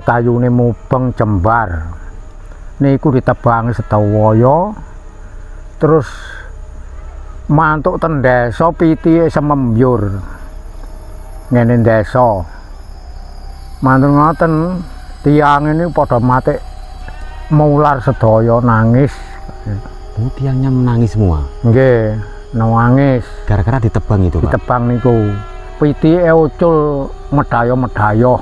tayune mubeng jembar niku ditebangi sedaya terus mantuk ten desa pitike semembyur ngene desa mantuk ngoten tiang ini pada mati mular sedaya nangis. Oh, tiangnya menangis semua? Nggih, nangis gara-gara ditebang itu, Pak? Ditebang niku pitike ucul medayo-medayo.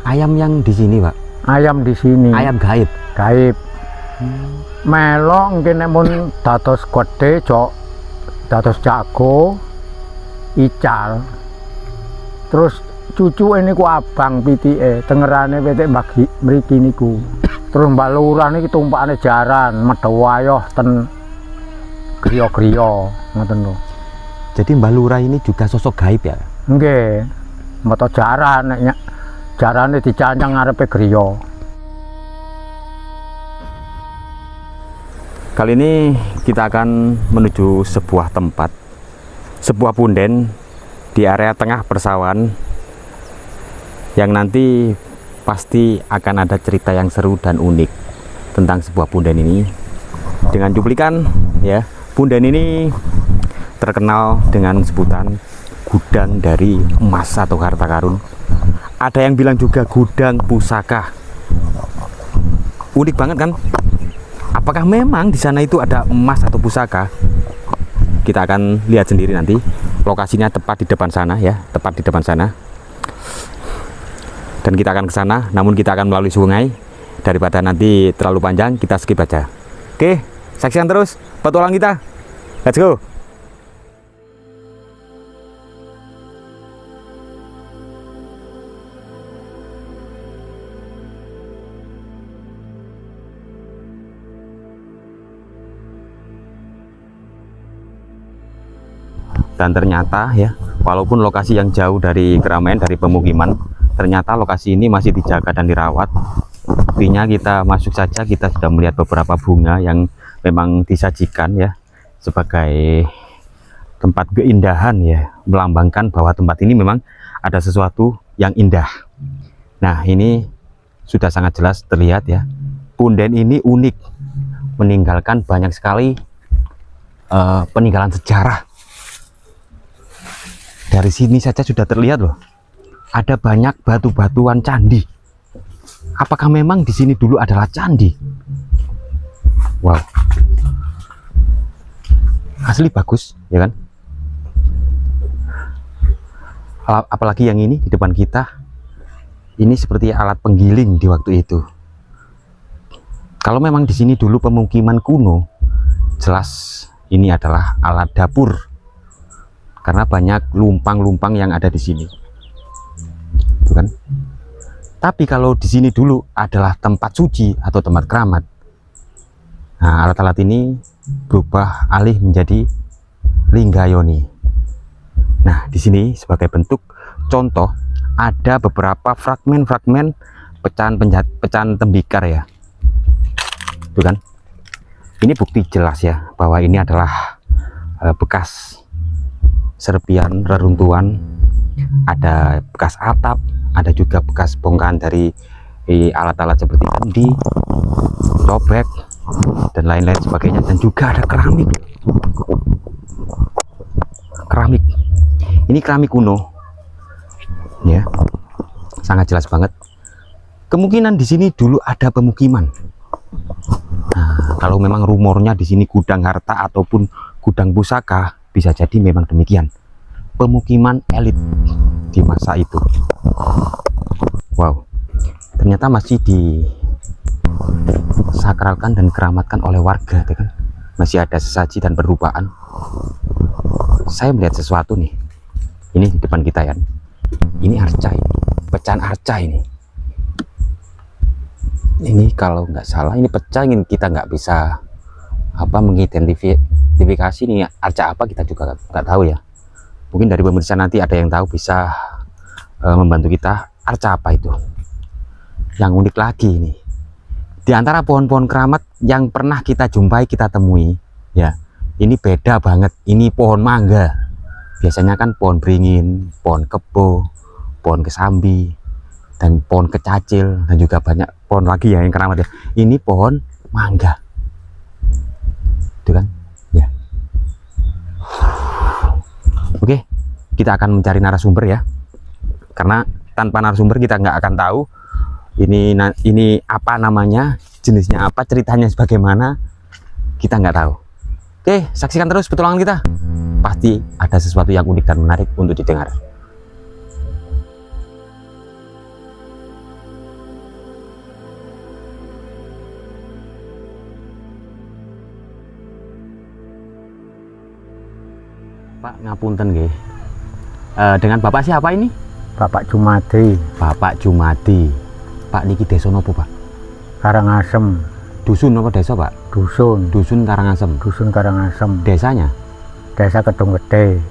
Ayam yang di sini, Pak? Ayam di sini. Ayam gaib? Gaib. Melok nggih mun dados gedhe jok dados jago ical. Terus cucu ini ku abang pitike tengerane pitik bagi mriki niku. Terus Mbak Lurah niki tumpakane jaran medhawayoh ten griya-griya ngoten lho. Jadi Mbak Lurah ini juga sosok gaib ya? Nggih. Mata jaran nek jarane dicancang ngarepe griya. Kali ini kita akan menuju sebuah tempat, sebuah punden di area tengah persawahan yang nanti pasti akan ada cerita yang seru dan unik tentang sebuah punden ini. Dengan cuplikan ya, punden ini terkenal dengan sebutan gudang dari emas atau harta karun. Ada yang bilang juga gudang pusaka. Unik banget kan? Apakah memang di sana itu ada emas atau pusaka? Kita akan lihat sendiri nanti. Lokasinya tepat di depan sana ya, tepat di depan sana. Dan kita akan ke sana, namun kita akan melalui sungai. Daripada nanti terlalu panjang, kita skip aja. Oke, saksikan terus petualang kita. Let's go. Dan ternyata ya, walaupun lokasi yang jauh dari keramaian, dari pemukiman, ternyata lokasi ini masih dijaga dan dirawat. Buktinya kita masuk saja, kita sudah melihat beberapa bunga yang memang disajikan ya sebagai tempat keindahan ya, melambangkan bahwa tempat ini memang ada sesuatu yang indah. Nah, ini sudah sangat jelas terlihat ya, punden ini unik, meninggalkan banyak sekali peninggalan sejarah. Dari sini saja sudah terlihat loh, ada banyak batu-batuan candi. Apakah memang di sini dulu adalah candi? Wow, asli bagus ya kan? Apalagi yang ini di depan kita, ini seperti alat penggiling di waktu itu. Kalau memang di sini dulu pemukiman kuno, jelas ini adalah alat dapur. Karena banyak lumpang-lumpang yang ada di sini, bukan? Tapi kalau di sini dulu adalah tempat suci atau tempat keramat, nah alat-alat ini berubah alih menjadi linggayoni. Nah, di sini sebagai bentuk contoh ada beberapa fragmen-fragmen pecahan tembikar ya, bukan? Ini bukti jelas ya bahwa ini adalah bekas serpian reruntuhan, ada bekas atap, ada juga bekas bongkahan dari alat-alat seperti kendi, cobek, dan lain-lain sebagainya, dan juga ada keramik. Keramik ini keramik kuno ya, sangat jelas banget. Kemungkinan di sini dulu ada pemukiman. Nah, kalau memang rumornya di sini gudang harta ataupun gudang pusaka, bisa jadi memang demikian, pemukiman elit di masa itu. Wow, ternyata masih disakralkan dan keramatkan oleh warga, kan? Masih ada sesaji dan perrupaan. Saya melihat sesuatu nih, ini di depan kita ya, ini arca, ini pecahan arca ini. Ini kalau nggak salah ini pecah, ini kita nggak bisa mengidentifikasi nih arca apa, kita juga nggak tahu ya. Mungkin dari pemirsa nanti ada yang tahu, bisa membantu kita, arca apa itu. Yang unik lagi ini, di antara pohon-pohon keramat yang pernah kita jumpai, kita temui ya, ini beda banget. Ini pohon mangga. Biasanya kan pohon beringin, pohon kebo, pohon kesambi, dan pohon kecacil dan juga banyak pohon lagi ya yang keramat ya. Ini pohon mangga, itu kan ya. Oke, kita akan mencari narasumber ya, karena tanpa narasumber kita nggak akan tahu ini apa namanya, jenisnya apa, ceritanya bagaimana, kita nggak tahu. Oke, saksikan terus petualangan kita, pasti ada sesuatu yang unik dan menarik untuk didengar. Pak, ngapunten nggih. Dengan Bapak siapa ini? Bapak Jumadi. Bapak Jumadi. Pak niki desa napa, Pak? Karangasem. Dusun apa desa, Pak? Dusun. Dusun Karangasem. Dusun Karangasem. Desanya? Desa Gedung Gede.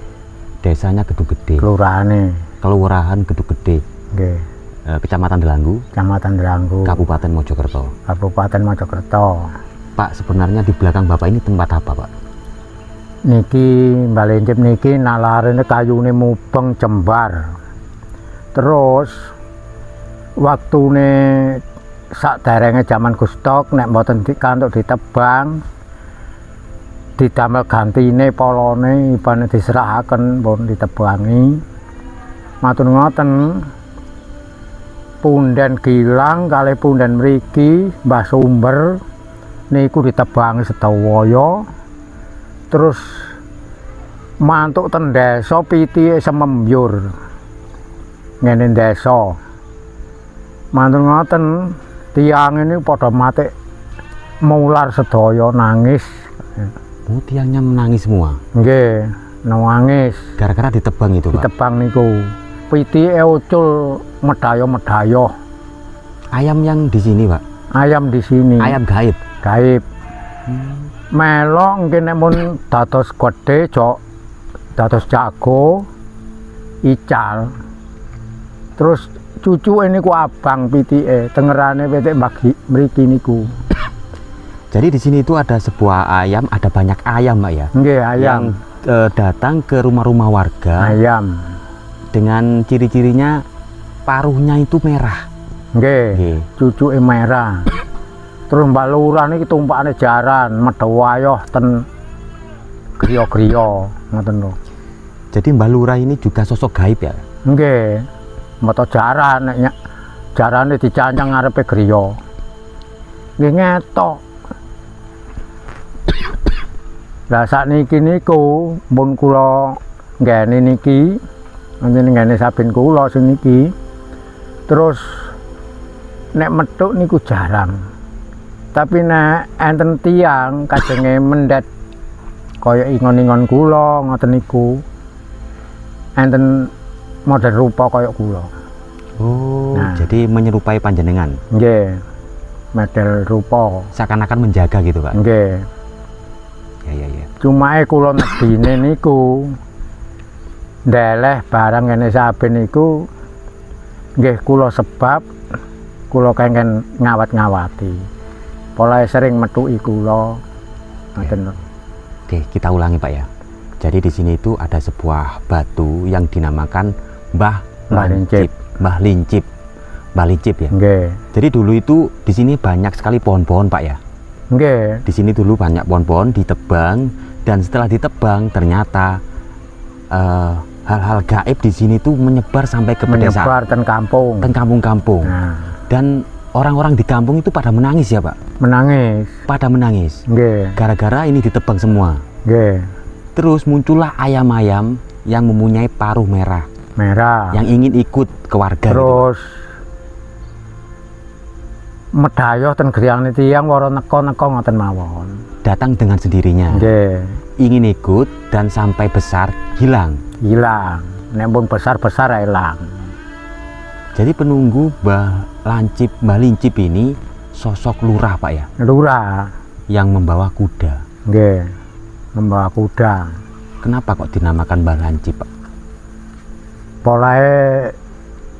Desanya Gedung Gede. Kelurahan Gedung Gede. Nggih. Kecamatan Delanggu. Kecamatan Delanggu. Kabupaten Mojokerto. Kabupaten Mojokerto. Pak, sebenarnya di belakang Bapak ini tempat apa, Pak? Niki Mbak Lincip niki nalarine kayune mubeng jembar. Terus waktune sakderenge jaman Gustok nek mboten dikantuk ditebang, didamel gantine polone ibane diserahaken pun ditebangi. Matur ngoten. Punden Gilang kalih punden mriki Mbah Sumber niku ditebangi sedaya. Terus mantuk ten desa pitike semembyur ngene desa. Mantur ngoten tiang ini padha mati mular sedaya nangis. Oh, tiangnya menangis semua. Nggih, nangis Gara-gara ditebang itu, Pak. ditebang niku. Pitike ucul medayo-medayo. Ayam yang di sini, Pak. Ayam di sini. Ayam gaib. Gaib. Melok nggih nek mun dados gedhe jok dados jago ical. Terus cucuke niku abang pitike, tengerane pitik bagi mriki niku. Jadi di sini itu ada sebuah ayam, ada banyak ayam, Pak ya. Nggih, ayam. Yang datang ke rumah-rumah warga. Ayam. Dengan ciri-cirinya paruhnya itu merah. Nggih. Nggih. Cucuke merah. Terus Mbak Lurah niki tumpakane jaran medhawayoh ten griya-griya ngoten lho. Jadi Mbah Lurah ini juga sosok gaib ya? Nggih. Mata jaran nek jarane dicancang ngarepe griya. Nggih ngetok. Lah sakniki niku mun kula nggene niki nggene saben kula sing niki. Terus nek methuk niku jarang. Tapi nek enten tiang kajenge mendet kaya ingon-ingon kula ngoten niku. Enten model rupa kaya kula. Oh, Nah. jadi menyerupai panjenengan. Nggih. Model rupa. Seakan-akan menjaga gitu, Pak. Nggih. Ya. Cuma kula nedine niku ndeleh barang ngene saben niku nggih kula sebab kula kengken ngawat-ngawati. Pola sering metuki kula. Ngoten lho. Oke, kita ulangi, Pak ya. Jadi di sini itu ada sebuah batu yang dinamakan Mbah Lincip. Mbah Lincip. Mbah Lincip ya. Nggih. Jadi dulu itu di sini banyak sekali pohon-pohon, Pak ya. Nggih. Di sini dulu banyak pohon-pohon ditebang, dan setelah ditebang ternyata hal-hal gaib di sini tuh menyebar sampai ke pedesaan, Menyebar ten kampung. dan kampung-kampung. Nah, Dan orang-orang di kampung itu pada menangis ya, Pak. menangis. Pada menangis Nggih. gara-gara ini ditebang semua. Nggih. Terus muncullah ayam-ayam yang mempunyai paruh merah Merah. yang ingin ikut ke warga gitu, Pak. Terus medayoh ten griyane tiyang wara neko-neko ngoten mawon. Datang dengan sendirinya, Nggih. ingin ikut, dan sampai besar hilang. Hilang. Nek pun besar-besar ilang. Jadi penunggu Mbah Lincip ini sosok lurah, Pak ya, Lurah. yang membawa kuda. Nggih. Membawa kuda. Kenapa kok dinamakan Mbah Lincip, Pak? Polahe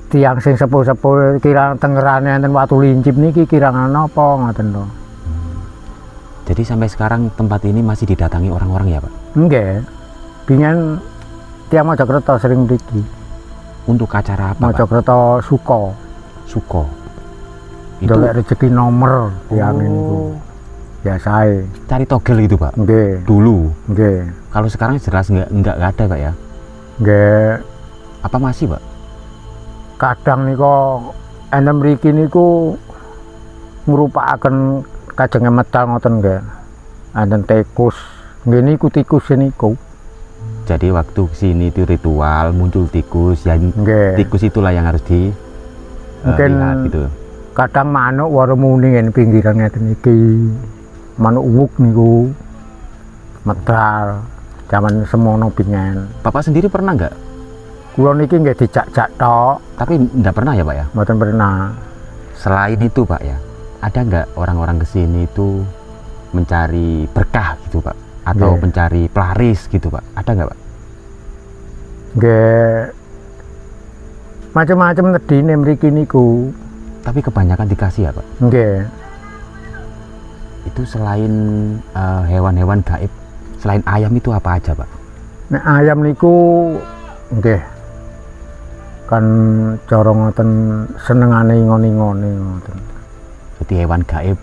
tiang sing sepuh-sepuh kirang tengerane enten Watu Lincip niki kirang napa ngoten lho. Jadi sampai sekarang tempat ini masih didatangi orang-orang ya, Pak? Nggih. Bingen tiang Mojokerto sering mriki. Untuk acara apa, Pak? Mojokerto Suko. Suko. Itu Dolek rezeki nomor tiyang niku. Biasae. cari togel gitu, Pak. Nggih, Dulu. nggih. Kalau sekarang jelas nggak ada, Pak ya. Nggih, Apa masih, Pak? kadang nika enten mriki niku ngrupakaken kajenge medal ngoten nggih. Enten tikus. Nggih niku tikus niku. Jadi waktu sini itu ritual muncul tikus, yang Nggih. tikus itulah yang harus di Mungkin lihat gitu. kadang manuk warmune ing pinggiran ngeten iki. Manuk uwuk niku medal zaman semono pinyen. Bapak sendiri pernah nggak? Kula niki nggih dijak-jak tok, Tapi nggak pernah ya, Pak ya. mboten pernah. Selain itu, Pak ya, ada nggak orang-orang kesini itu mencari berkah gitu, Pak? Atau Nggih. mencari pelaris gitu, Pak? Ada nggak, Pak? Nggih. Macam-macam tedine mriki niku. Tapi kebanyakan dikasih ya, Pak. Nggih. Itu selain hewan-hewan gaib, selain ayam itu apa aja, Pak? Nek ayam niku nggih. Kan cara ngoten senengane ngoni-ngoni ngoten. Jadi hewan gaib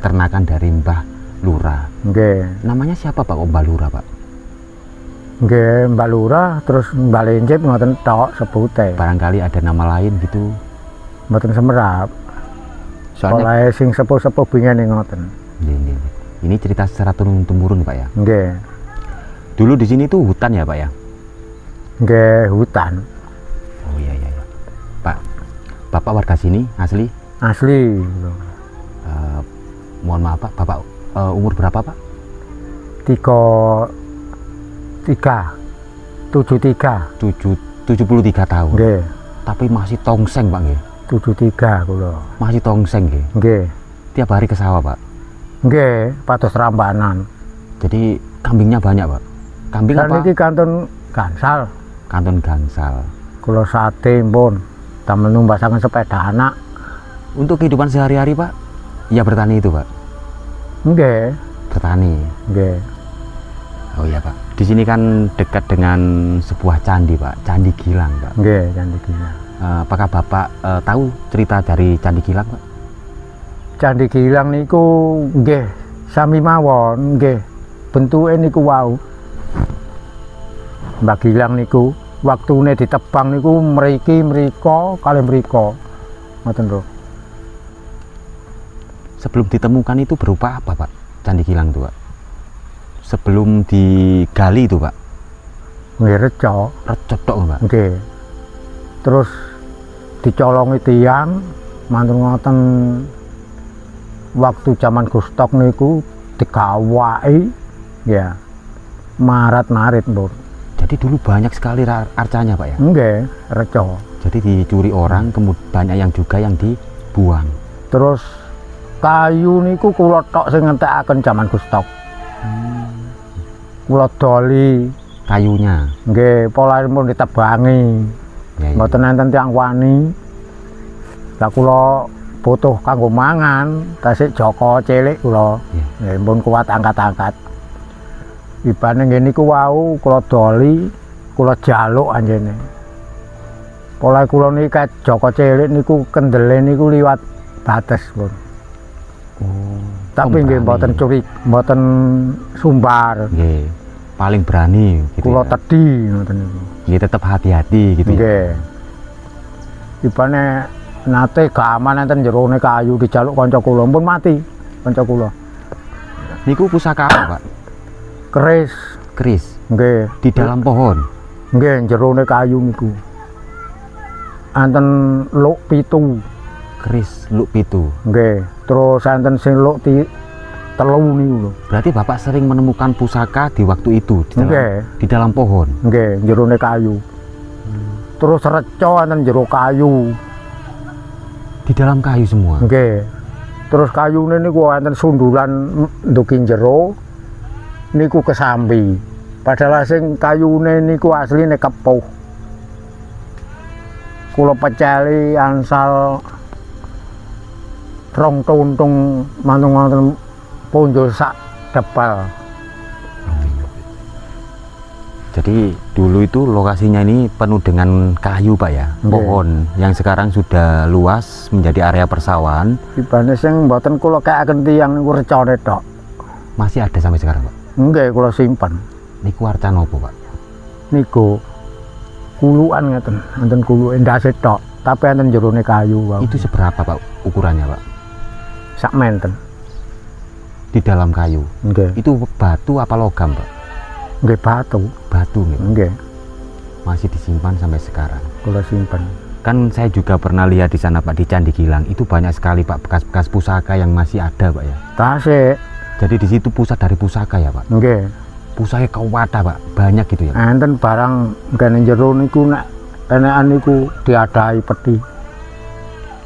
ternakan dari Mbah Lurah. Nggih. Namanya siapa, Pak? Oh, Mbah Lurah, Pak. Nggih, Mbak Lurah terus Mbak Lencip ngoten tok sebute. Barangkali ada nama lain gitu. Mboten semerap. Soalnya Oleh sing sepuh-sepuh bingene ngoten. ini. Ini cerita secara turun-temurun, Pak ya. Nggih. Dulu di sini tuh hutan ya, Pak ya. Nggih, hutan. Oh iya. Pak, Bapak warga sini asli? Asli. Mohon maaf, Pak. Bapak umur berapa, Pak? 73 tahun. Nggih. Tapi masih tongseng, Pak nggih. 73 kula. Masih tongseng nggih. Nggih. Tiap hari ke sawah, Pak. Nggih, pados rampanan. Jadi kambingnya banyak, Pak. Kambing Kan apa? iki kantun gansal. Kanton gangsal. Kula sate pun damel numbasaken sepeda anak. Untuk kehidupan sehari-hari, Pak, ya bertani itu, Pak. Nggih, Bertani. nggih. Oh iya, Pak. Di sini kan dekat dengan sebuah candi, Pak. Candi Gilang, Pak. Nggih, Candi Gilang. Apakah Bapak tahu cerita dari Candi Gilang, Pak? Candi Gilang niku nggih sami mawon, nggih. Bentuke niku wau. Mbak Gilang niku waktune ditebang niku mriki mriko kalih mriko. Ngoten lho. Sebelum ditemukan itu berupa apa, Pak? Candi Gilang itu, Pak. Sebelum digali itu, Pak. Nggih reca, Recot tok, Pak. nggih. Terus dicolongi tiyang mantun ngoten waktu zaman Gustok niku digawaki ya. Marat-marit, Mbur. Jadi dulu banyak sekali arcanya, Pak ya. Nggih, reca. Jadi dicuri orang, kemudian banyak yang juga yang dibuang. Terus kayu niku kula tok sing ngentekaken jaman Gustok. Kula doli, Kayunya. nggih, polanipun ditebangi. Ya, ya. Mboten enten tiyang wani. Lah kula butuh kanggo mangan, tasik Joko cilik kula. Ya. Nggih, pun kuat angkat-angkat. Ibane nggih niku wau kula doli, kula jaluk anjene. Pola kula niki ket Joko cilik niku kendele niku liwat bates, Pun. Oh, Tapi nggih mboten curi, mboten sumbar. Nggih, paling berani gitu. Kula Ya. tedhi ngoten niku. Nggih, tetap hati-hati gitu. Ya. Nggih. Ibane nate gak aman enten jerone kayu dijaluk kanca kula, pun mati kanca kula. Niku pusaka apa, Pak? Keris, Keris nggih. di dalam pohon. Nggih, jerone kayu niku. Enten luk pitu, Keris luk pitu. nggih. Terus enten sing luk telu niku lho. Berarti Bapak sering menemukan pusaka di waktu itu Nggih. di dalam pohon. Nggih, jerone kayu. Terus reca enten jero kayu. Di dalam kayu semua. Nggih. Terus kayune niku enten sundulan nduki jero niku kesambi. Padahal sing kayune niku asline kepuh. Kula peceli ansal rong tuntung mantung wonten punjul sak depel. Jadi dulu itu lokasinya ini penuh dengan kayu Pak ya, Nggih. pohon yang sekarang sudah luas menjadi area persawahan. Ibane sing mboten kula kekaken tiyang niku recone tok. Masih ada sampai sekarang Pak. Nggih kula simpen. Niku arca nopo Pak? Niku kuluan ngeten, enten kuluke ndase tok, tapi enten jerone kayu wae. Itu seberapa Pak ukurannya Pak? Sak menten. Di dalam kayu. Nggih. Itu batu apa logam Pak? Nggih batu. Batu nih. Nggih, Masih disimpan sampai sekarang. kula simpen. Kan saya juga pernah lihat di sana Pak, di Candi Gilang itu banyak sekali Pak bekas-bekas pusaka yang masih ada Pak ya. Tasik. Jadi di situ pusat dari pusaka ya Pak. Nggih. Pusaka kawata Pak, banyak gitu ya. Enten barang kene jero niku nek enekan niku diadahi peti.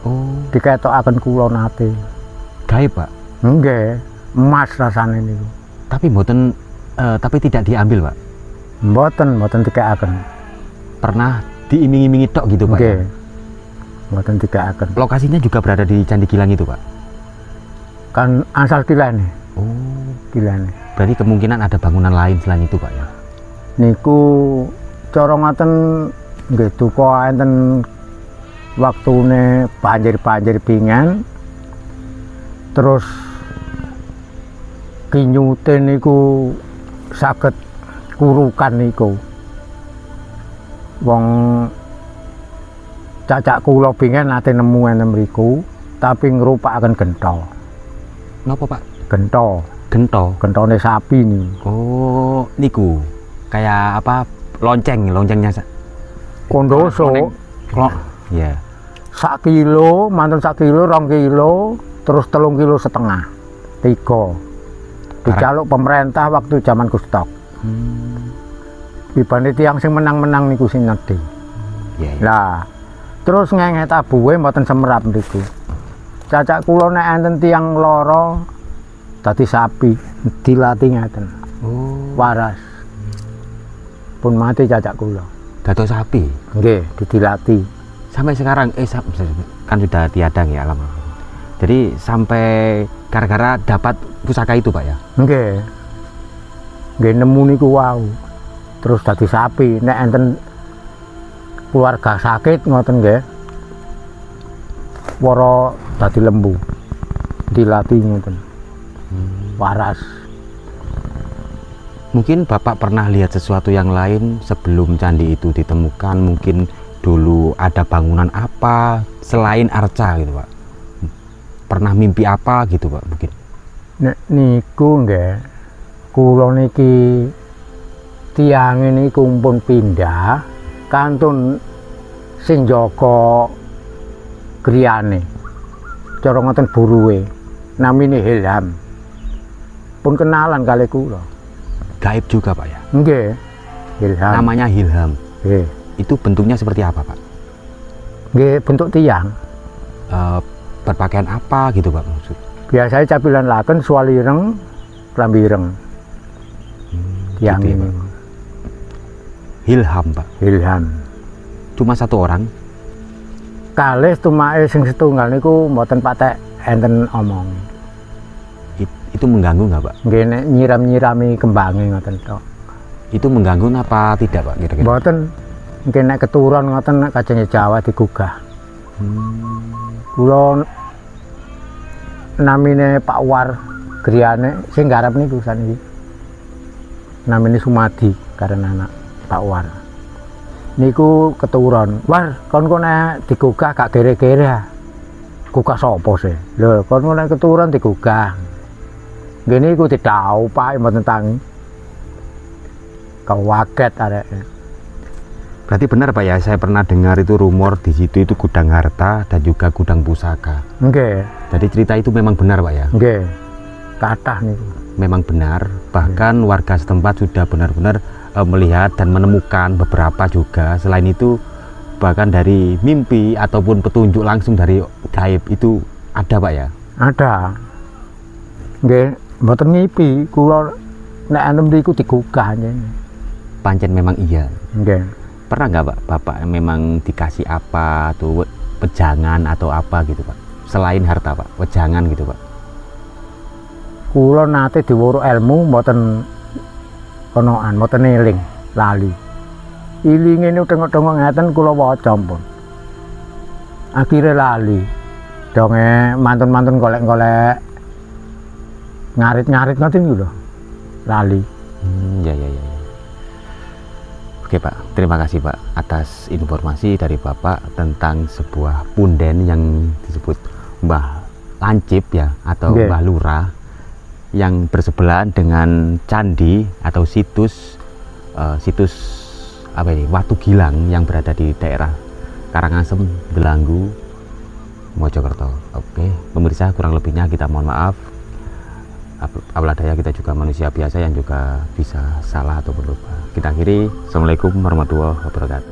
Oh, Diketokaken kula nate. gaib Pak. Nggih, emas rasane niku. Tapi mboten tapi tidak diambil Pak. Mboten dikekaken. Pernah diiming-imingi tok gitu Pak. Nggih. Ya? Mboten dikekaken. Lokasinya juga berada di Candi Gilang itu Pak. Kan asal kilane, Oh, kilane. berarti kemungkinan ada bangunan lain selain itu Pak ya. Niku cara ngoten nggih duka enten waktune banjir-banjir pingen. Terus kinyute niku saged kurukan niku. Wong cacak kula pingen nate nemu enten mriku, tapi ngrupakaken gentha. Napa Pak? Gentha, Gento. genthane sapi niku. Oh, niku kayak apa? Loncengnya. Kondoso. Kok? Ya. Sak kilo, manten sak kilo, 2 kilo, terus 3,5 kilo. 3. Dijaluk pemerintah waktu zaman Kustok. Ibane tiyang sing menang-menang niku sing nedhi. Ya, ya. Lah, terus ngenget abuhe mboten semerap niku. Cacak kula nek enten tiyang lara dadi sapi, dilatih ngeten. Oh, Waras. Pun mati cacak kula. dados sapi. Nggih, dilatih. Sampai sekarang kan sudah tiada ya alam. Jadi sampai gara-gara dapat pusaka itu Pak ya. Nggih. Nggih nemu niku wau. Terus dadi sapi, nek enten keluarga sakit ngoten nggih. Wara dadi lembu. Dilatih ngoten. Waras. Mungkin Bapak pernah lihat sesuatu yang lain sebelum candi itu ditemukan. Mungkin dulu ada bangunan apa selain arca gitu Pak. Pernah mimpi apa gitu Pak mungkin. Nek niku nggih. Kula niki tiyang niku pun pindah kantun sing jaga griyane. Cara ngoten buruwe. Namine Hilham. Pun kenalan kali kula. Gaib juga Pak ya. Nggih. Hilham. Namanya Hilham. Nggih. Itu bentuknya seperti apa Pak? Nggih bentuk tiyang. Berpakaian apa gitu Pak maksud? Biasanya capilan laken swalireng rambireng. Tiyang gitu ya, ini. Pak. Hilham Pak. Hilham. Cuma satu orang. Kalih tumake sing setunggal niku mboten patek enten omong. Itu mengganggu nggak Pak? Nggih nek nyiram-nyirami kembange ngoten tok. Itu mengganggu apa tidak Pak kira-kira? Mboten. Mungkin nek keturun ngoten nek kajenge Jawa digugah. Kula namine Pak War griyane sing garap niku saniki. Namine Sumadi karena anak Pak War. Niku keturun. War, kon nek digugah gak kere-kere ah. Gugah sapa sih? Lho, kon nek keturun digugah. Nggih niku didhau Pak mboten tangi. Kawaget areke. Berarti benar Pak ya, saya pernah dengar itu rumor di situ itu gudang harta dan juga gudang pusaka. Nggih, Jadi cerita itu memang benar Pak ya? nggih. Kathah niku. Memang benar, bahkan warga setempat sudah benar-benar melihat dan menemukan beberapa juga. Selain itu bahkan dari mimpi ataupun petunjuk langsung dari gaib itu ada Pak ya? Ada. Nggih, mboten ngipi kula nek enem niku digugah njen. Pancen memang iya. Nggih. Pernah nggak Pak, Bapak memang dikasih apa atau wejangan atau apa gitu Pak? Selain harta Pak, wejangan gitu Pak? Kula nate diwuruh ilmu mboten konoan, mboten eling. lali. Ilinge niku tengok-tengok ngeten kula waca pun. Akhire lali. Donge mantun-mantun golek-golek ngarit-ngarit ngoten niku lho. Lali. Ya. Oke Pak, terima kasih Pak atas informasi dari Bapak tentang sebuah punden yang disebut Mbah Lancip ya, atau Nggih. Mbah Lurah, yang bersebelahan dengan candi atau situs apa ini, Watu Gilang yang berada di daerah Karangasem, Delanggu, Mojokerto. Oke, pemirsa, kurang lebihnya kita mohon maaf. Apalah daya, kita juga manusia biasa yang juga bisa salah atau berlupa. Kita akhiri. Assalamualaikum warahmatullahi wabarakatuh.